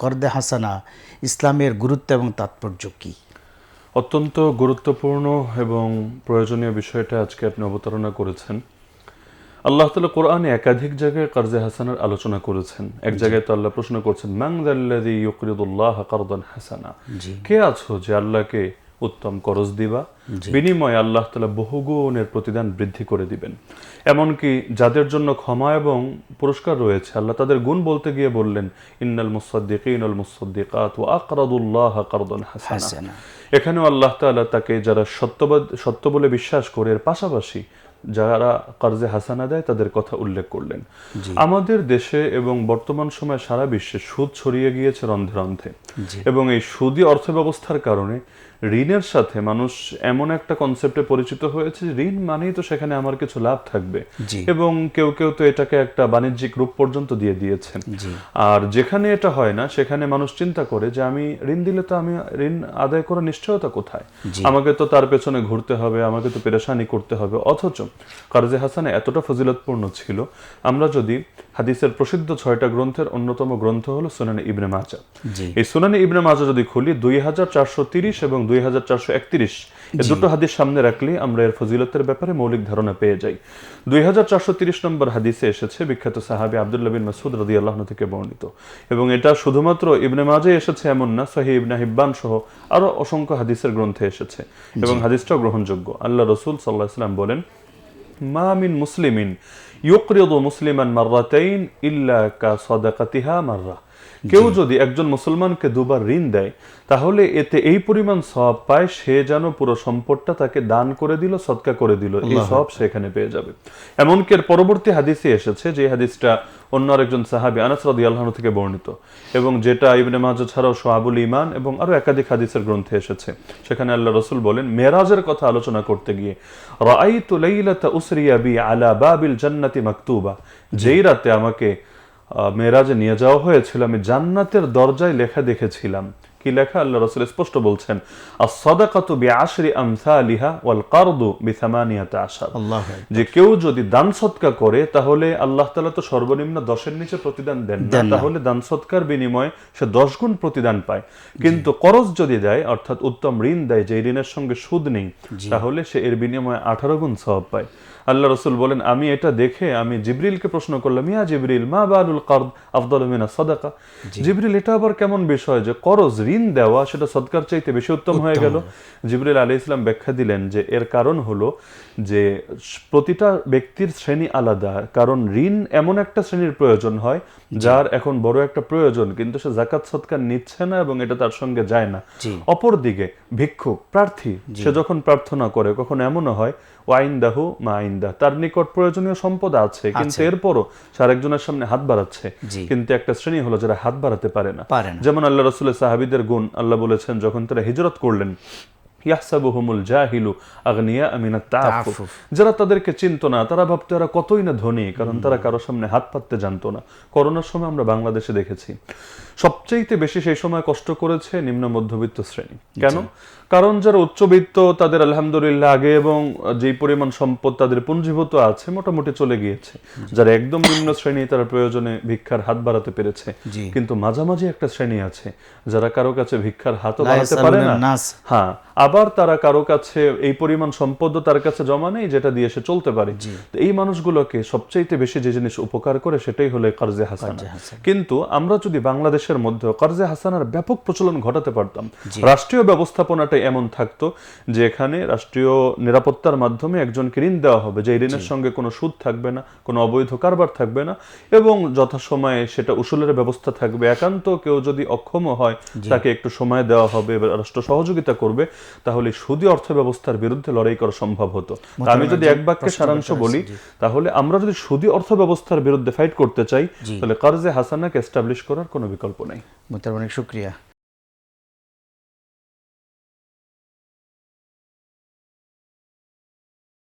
কর্দে হাসানা ইসলামের গুরুত্ব এবং তাৎপর্য কি? অত্যন্ত গুরুত্বপূর্ণ এবং প্রয়োজনীয় বিষয়টা আজকে আপনি অবতারণা করেছেন। আল্লাহ তাআলা কোরআনে একাধিক জায়গায় কর্জে হাসানার আলোচনা করেছেন। এক জায়গায় তো আল্লাহ প্রশ্ন করছেন, মান যাল্লাযী ইউকরিদুল্লাহ কারদান হাসানা, কে আছো যে আল্লাহকে উত্তম করজ দিবা, বিনিময়ে আল্লাহ তাআলা বহুগুণের প্রতিদান বৃদ্ধি করে দিবেন। এমনকি যাদের জন্য ক্ষমা এবং পুরস্কার রয়েছে, আল্লাহ তাদের গুণ বলতে গিয়ে বললেন, ইন্নাল মুসাদ্দিকিন ওয়াল মুসাদ্দিকাত ওয়া আকরাদুল্লাহ কারদান হাসানা। এখানেও আল্লাহ তাআলা তাকে যারা সত্য বলে বিশ্বাস করে, এর পাশাপাশি যারা কর্জে হাসানা দেয় তাদের কথা উল্লেখ করলেন। আমাদের দেশে এবং বর্তমান সময়ে সারা বিশ্বে সুদ ছড়িয়ে গিয়েছে রন্ধে রন্ধে, এবং এই সুদী অর্থব্যবস্থার কারণে ঋণের সাথে মানুষ এমন একটা কনসেপ্টে পরিচিত হয়েছে, ঋণ মানেই তো সেখানে আমার কিছু লাভ থাকবে, এবং কেউ কেউ তো এটাকে একটা বাণিজ্যিক রূপ পর্যন্ত দিয়ে দিয়েছেন। আর যেখানে এটা হয় না সেখানে মানুষ চিন্তা করে যে আমি ঋণ দিলে তো আমি ঋণ আদায় করার নিশ্চয়তা কোথায়, আমাকে তো তার পেছনে ঘুরতে হবে, আমাকে তো পেরেশানি করতে হবে। অথচ কর্জে হাসানা এতটা ফজিলতপূর্ণ ছিল। আমরা যদি হাদিসের প্রসিদ্ধ 6টা গ্রন্থের অন্যতম গ্রন্থ হলো সুনানে ইবনে মাজাহ, এই সুনানে ইবনে মাজাহ যদি খুলি 2430 এবং 2431 এই দুটো হাদিস সামনে রাখলে আমরা এর ফজিলতের ব্যাপারে মৌলিক ধারণা পেয়ে যাই। 2430 নম্বর হাদিসে এসেছে বিখ্যাত সাহাবী আব্দুল্লাহ বিন মাসউদ রাদিয়াল্লাহু আনহু থেকে বর্ণিত, এবং এটা শুধুমাত্র ইবনে মাজাহে এসেছে এমন না, সহিহ ইবনে হিব্বান সহ আরো অসংখ্য হাদিসের গ্রন্থে এসেছে, এবং হাদিসটাও গ্রহণযোগ্য। আল্লাহ রাসূল সাল্লাল্লাহু আলাইহি ওয়াসাল্লাম বলেন, মা মিন মুসলিমিন ইউকরিদু মুসলিমান মাররাতাইন ইল্লা কাসাদাকাতিহা মাররা। কেউ যদি একজন মুসলমানকে দুবার ঋণ দেয় তাহলে এতে এই পরিমাণ সওয়াব পায় সে যেন পুরো সম্পদটা তাকে দান করে দিল, সদকা করে দিল, এই সওয়াব সেখানে পেয়ে যাবে। এমনকি এর পরবর্তী হাদিসে এসেছে, যে হাদিসটা অন্য আরেকজন সাহাবী আনাস রাদিয়াল্লাহু আনহু থেকে বর্ণিত, এবং যেটা ইবনে মাজাহ ছাড়াও শুআবুল ঈমান এবং আরো একাধিক হাদিসের গ্রন্থে এসেছে। সেখানে আল্লাহ রাসূল বলেন, মেরাজের কথা আলোচনা করতে গিয়ে, রাআইতু লাইলাতা উসরিয়া বি আলা বাবিল জান্নাতি মাকতুবা, যেই রাতে আমাকে মেরাজে নিয়ে যাওয়া হয়েছিল আমি জান্নাতের দরজায় লেখা দেখেছিলাম। কি লেখা? আল্লাহ রাসূল স্পষ্ট বলছেন, আস-সাদাকাতু বিআশরি আমসালিহা ওয়াল কারদু বিসামানিয়াতি আশার, যে কেউ যদি দান সদকা করে তাহলে আল্লাহ তাআলা তো সর্বনিম্ন 10-এর নিচে প্রতিদান দেন না, তাহলে দান সদকার বিনিময়ে সে 10 গুণ প্রতিদান পায়। কিন্তু করজ যদি দেয়, অর্থাৎ উত্তম ঋণ দেয় যে ঋণের সঙ্গে সুদ নেই, তাহলে সে এর বিনিময়ে 18 গুণ সওয়াব পায়। আল্লাহ রাসূল বলেন, আমি এটা দেখে আমি জিবরিলকে প্রশ্ন করলাম, ইয়া জিবরিল মা বালুল কারদ আফদালু মিনাস সাদাকা, জিবরিল এটা আবার কেমন বিষয় যে করজ ঋণ দেওয়া সেটা সদকার চাইতে বেশি উত্তম হয়ে গেল? জিবরিল আলাইহিস সালাম ব্যাখ্যা দিলেন যে এর কারণ হলো যে প্রতিটা ব্যক্তির শ্রেণী আলাদা, কারণ ঋণ এমন একটা শ্রেণীর প্রয়োজন হয় যার এখন বড় একটা প্রয়োজন কিন্তু সে যাকাত সদকা নিচ্ছে না এবং এটা তার সঙ্গে যায় না। অপরদিকে ভিক্ষুক প্রার্থী, সে যখন প্রার্থনা করে কখন এমনও হয় ওয়াইন্দাহু মা আইন্দা, তার নিকট প্রয়োজনীয় সম্পদ আছে কিন্তু এরপরও সে আরেকজনের সামনে হাত বাড়াচ্ছে। কিন্তু একটা শ্রেণী হলো যারা হাত বাড়াতে পারে না। যেমন আল্লাহ রাসূলের সাহাবীদের গুণ আল্লাহ বলেছেন, যখন তারা হিজরত করলেন, ইয়াহসাবুহুমুল জাহিলু আগনিয়া মিনাত তাআফফুফ, যারা তাদেরকে চিনতো না তারা ভাবতো এরা কতই না ধনী, কারণ তারা কারো সামনে হাত পাততে জানতো না। করোনার সময় আমরা বাংলাদেশে দেখেছি সবচেয়ে বেশি সেই সময় কষ্ট করেছে নিম্ন মধ্যবিত্ত শ্রেণী। কেন? কারণ যারা উচ্চবিত্ত তাদের আলহামদুলিল্লাহ আগে এবং যেই পরিমাণ সম্পদ তাদের পুঞ্জীভূত আছে মোটামুটি চলে গিয়েছে। যারা একদম নিম্ন শ্রেণী তারা প্রয়োজনে ভিক্ষার হাত বাড়াতে পেরেছে, কিন্তু মাঝামাঝি একটা শ্রেণী আছে যারা কারো কাছে ভিক্ষার হাতও বাড়াতে পারে না। হ্যাঁ, আবার তারা কারো কাছে এই পরিমাণ সম্পদও তার কাছে জমা নেই যেটা দিয়ে সে চলতে পারে। তো এই মানুষগুলোকে সবচেয়ে বেশি যে জিনিস উপকার করে সেটাই হলো কর্জে হাসানা। কিন্তু আমরা যদি বাংলাদেশের মধ্যে কর্জে হাসানার ব্যাপক প্রচলন ঘটাতে পারতাম, রাষ্ট্রীয় ব্যবস্থাপনাটা এমন থাকতো যে এখানে রাষ্ট্রীয় নিরাপত্তার মাধ্যমে একজনকে ঋণ দেওয়া হবে, যে ঋণের সঙ্গে কোনো সুদ থাকবে না, কোনো অবৈধ কারবার থাকবে না, এবং যথাসময়ে সেটা উসুলের ব্যবস্থা থাকবে। একান্ত কেউ যদি অক্ষম হয় তাকে একটু সময় দেওয়া হবে, রাষ্ট্র সহযোগিতা করবে, তাহলে সুদী অর্থ ব্যবস্থার বিরুদ্ধে লড়াই করা সম্ভব হতো। আমি যদি এক বাক্যে সারাংশ বলি, তাহলে আমরা যদি সুদী অর্থ ব্যবস্থার বিরুদ্ধে ফাইট করতে চাই তাহলে কর্জে হাসানাকে এস্টাবলিশ করার কোনো বিকল্প নাই। অনেক শুকরিয়া।